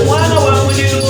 Mwana wa mujiru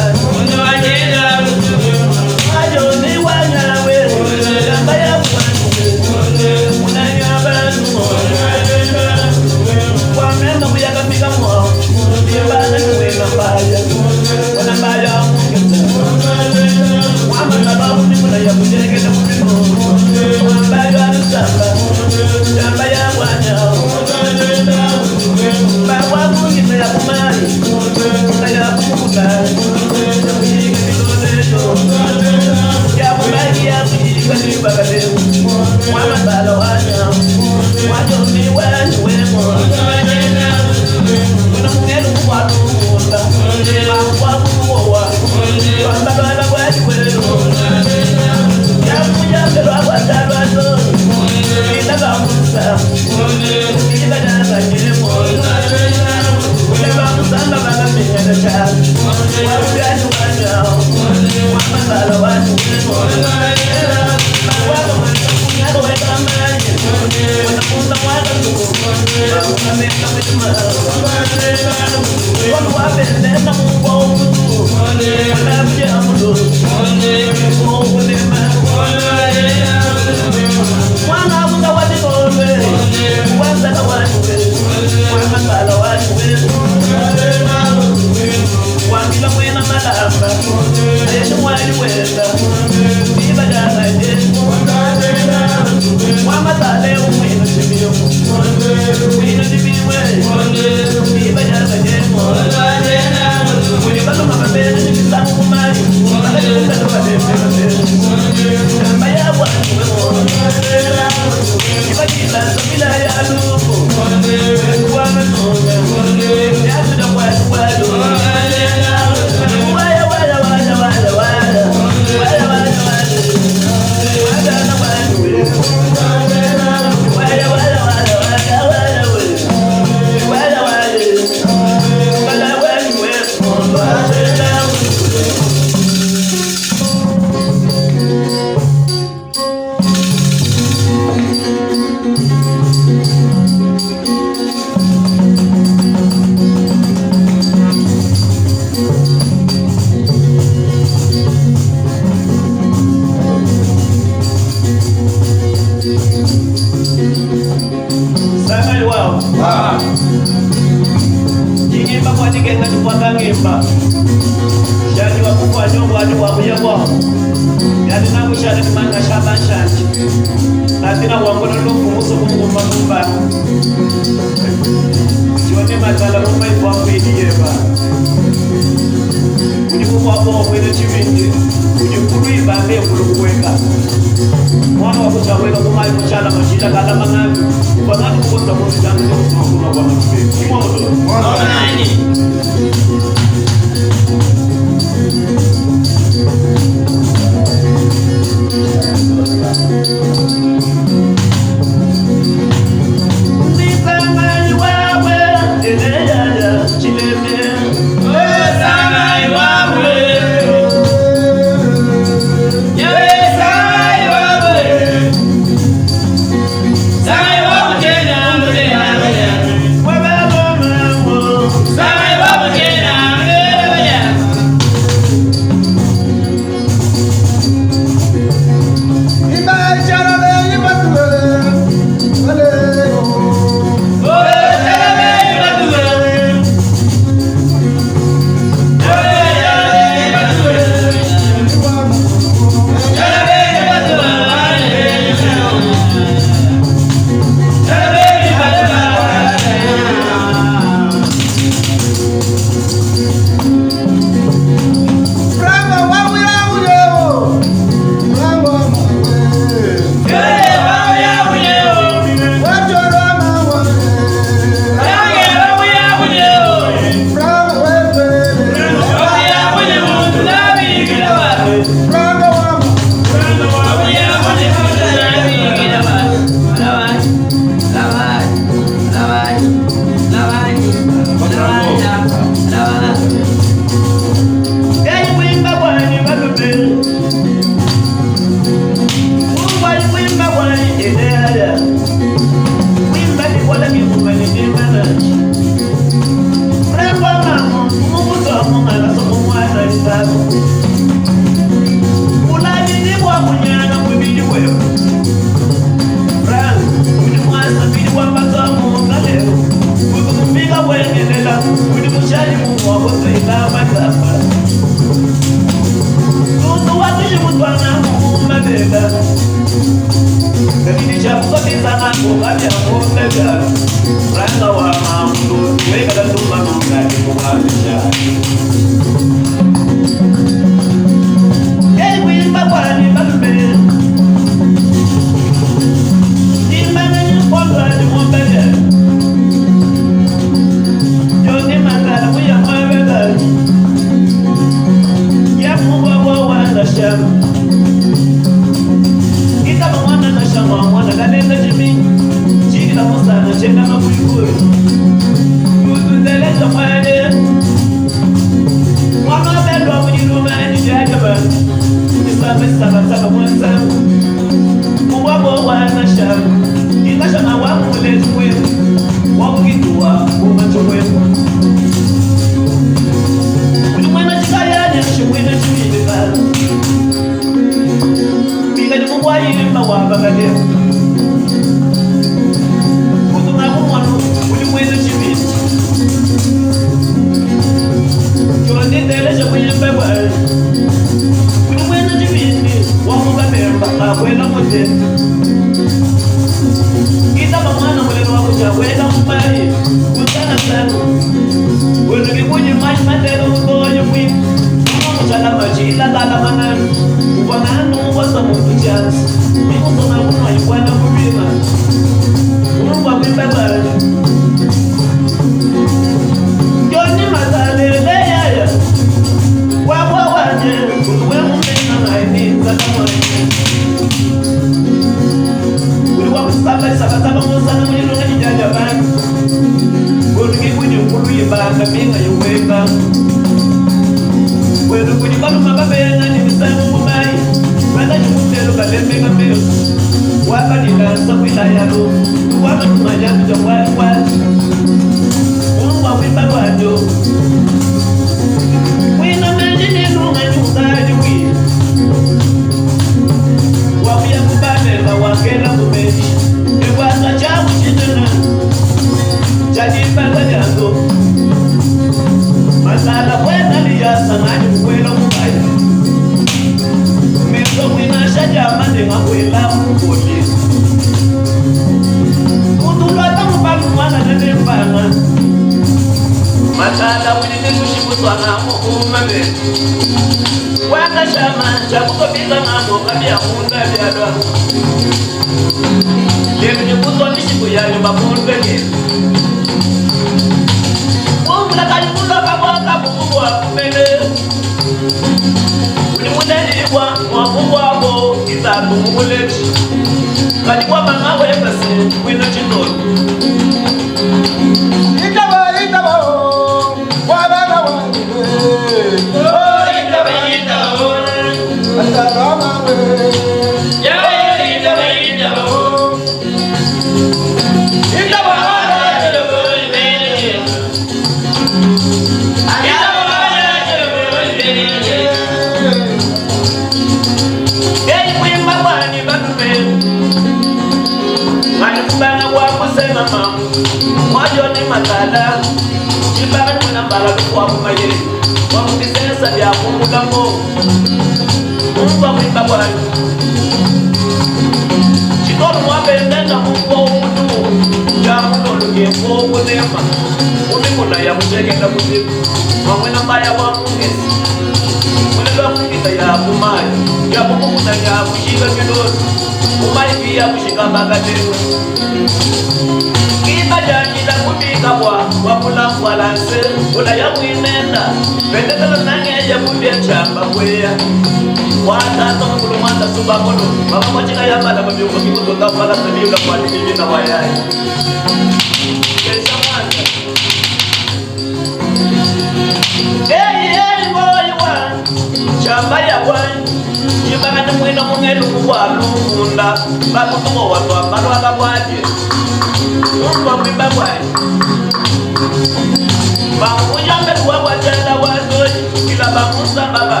Bangun sampai gua wajah wajah, kila bangun sampai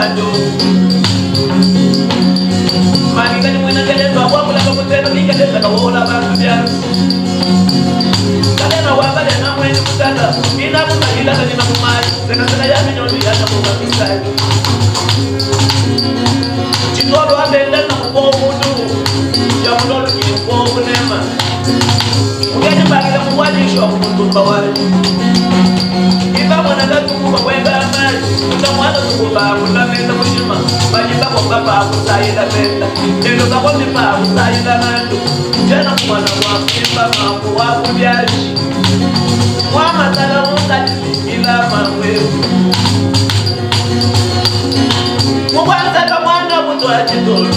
watu Mani kani mwina kene kwa wakula kakuteno Nikadeza kawola bantu byansi Kalena wakale na mweni kutata Ina kutakila kani na kumai Sena sena ya minyoni ya na kumakisai Chitolo abenda na kubomu tu Ya mdolo kini kubomu nema Mwenye mbakila mwaji shwa kutumba wale Iba mwana katukuba kwenda amari Utamwana tukuba kutamenda kushima Majimba kwa kapa kusayida penda Nendo kako nipa kusayida nandu Jena mwana wakimba mambu wakubiaji Mwama tala mutati ila mwewe Mwanza mwana mutu wa chitolo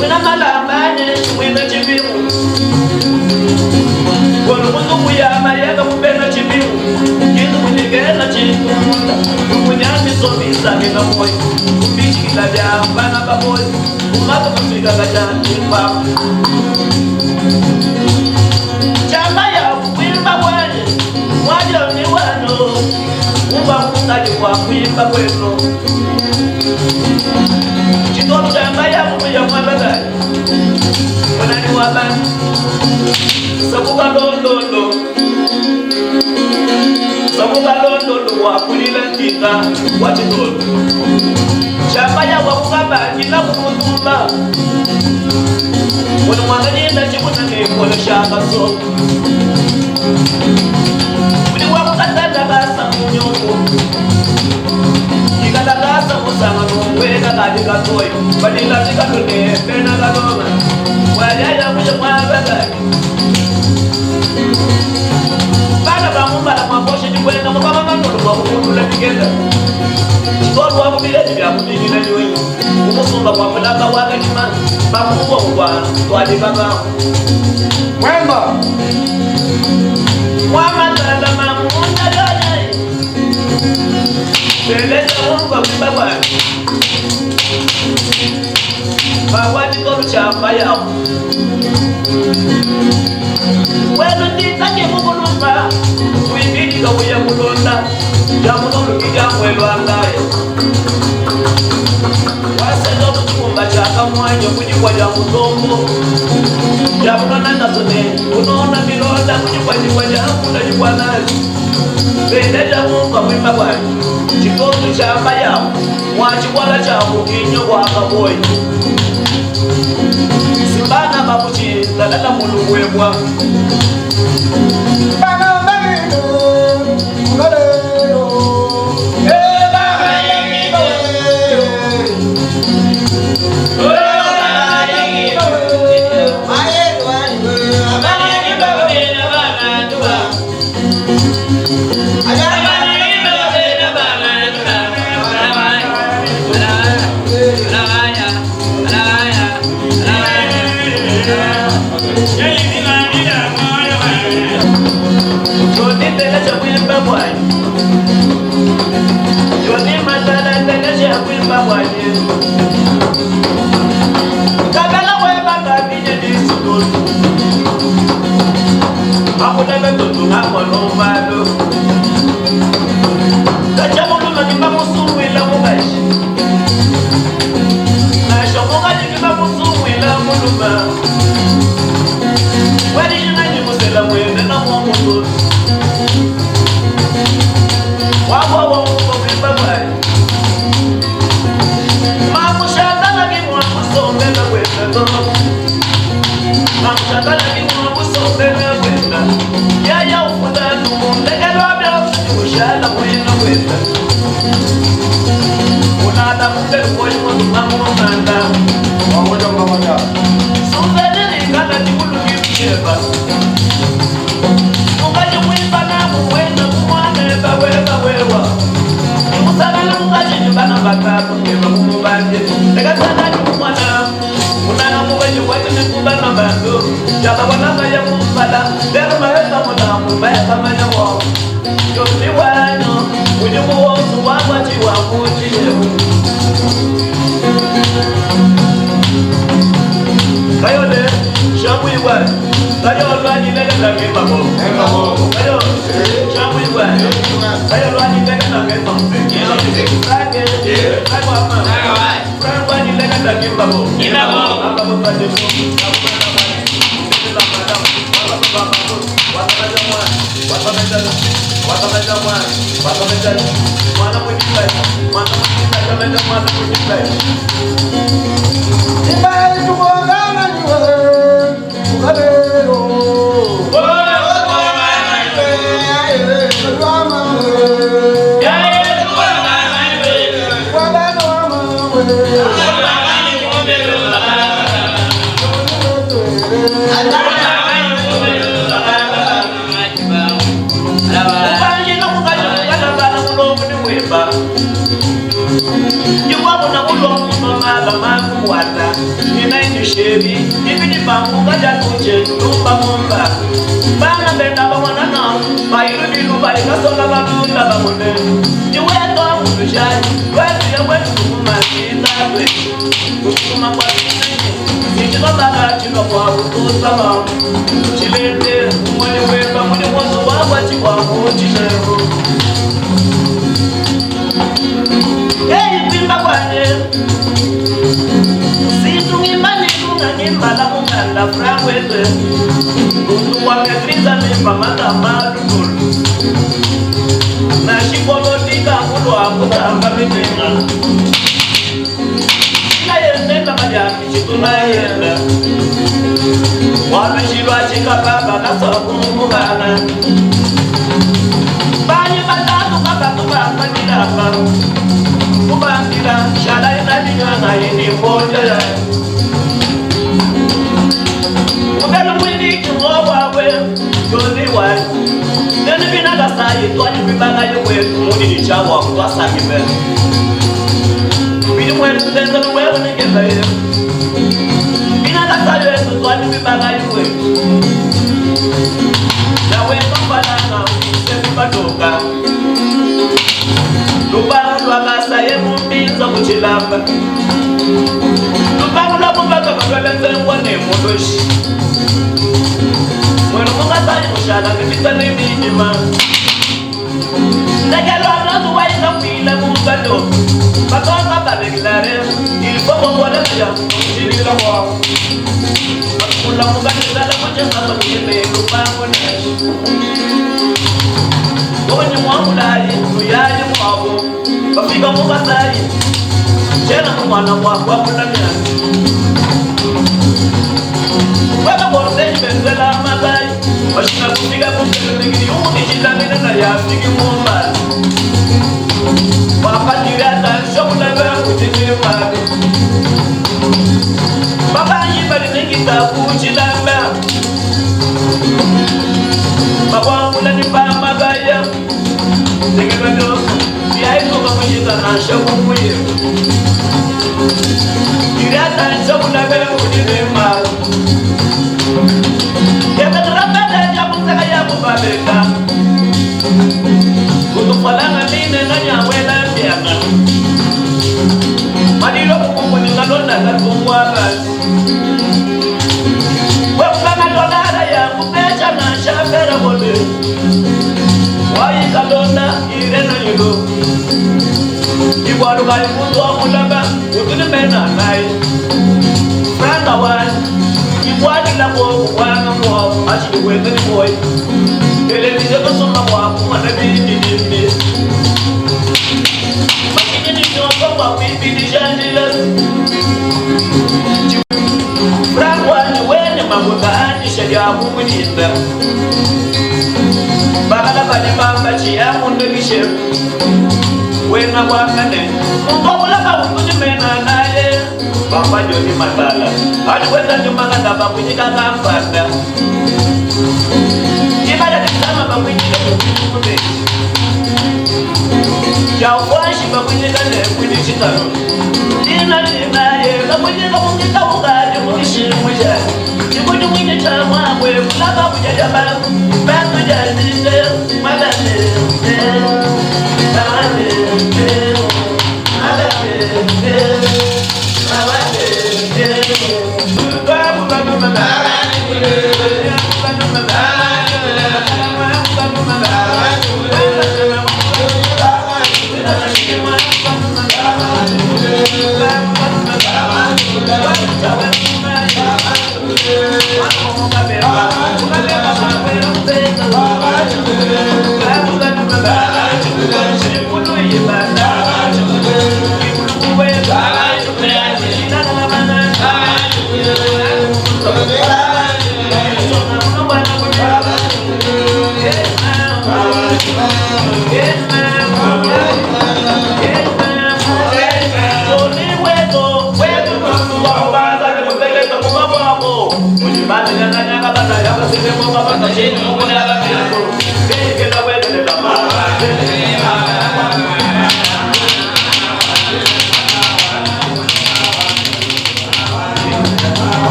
Wina malambane, wina chibimu Kono kuzuku ya mariaga kupena chibimu Kizu kunikena chitunda Kukunyami somisa kika moyo Kubichi kila jambana kaboy Kumaka kufika kajani mpamu Chamba ya kuimba wanye Mwaja ni wano Umba mkungaji kwa kuimba kweno Chitolo chamba ya kumbaya mwabagari Wanani wabani Sabuka londondo Sabuka londondo wakulila kika Wachitolo Chamba ya wakukaba kila kukutumba Wano mwanganyenda chibutani Wano shaka so Wini wakukatanda basa mnyongo Ikatagasa musama nungweka katika toy Badila zikatune pena kadoma Wajaya mwisho mwabagari Bada kamumbala mwakoshe jikwenda Mukama mandolo kwa kukundula tikenda Chitolu waku bileti vya kutini na niwe Umusumba kwa kulaka waka jima Makuwa kwa tuwadi kaka Mwemba Mwamatanda mamunda yoye Peleza mungu kwa mbaba Mawati tolu chamba yao Weno titake mukulumba Wibidi kawuya mulonda Jamutolu kija mwelo angaye Wasendo kuchumba chaka mwanyo Kujikwa jamutombo Jamutona nasone Unoona milonda Kujikwa jamuna jikwa nazi Peleza mungu kwa mbaba Chikotu chamba yao Mwachikwala chamu kinyo kwa kaboy Simbana babuchi Talala mulu webwa Bana mbano Mbano Eba yengi Joni matala tele ya kuimba bwaje Kabela weba kabije disukulu Akudebe tutu hako no malo Kachamulu magiba musumu ila mugashi Nashomoga jikiba musumu ila muluma Wadi jinani musela mwene na mwamutu Wawa kuimba bwaje Mamushakala kimwakusomela kwenda Mamushakala kimwakusomela kwenda Yaya ufunda numundekelwa byafuti kushala mwena kwenda Unada mundelu kwa mwanda Wamoja mwamoja Suveli ngana tikulu kivyeba Mungaji mwimba na muwena kumwaneba wewa Musabala mungaji nyumbana batabu Mwema kumubanje Nekatana kumwana Unana muweji wati nikubana bando Jaba wananga ya kumbala Dero maheta muna mubaya kama ya wao Yoni wanyo Ujumu wosu wawaji wa muji yehu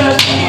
I'm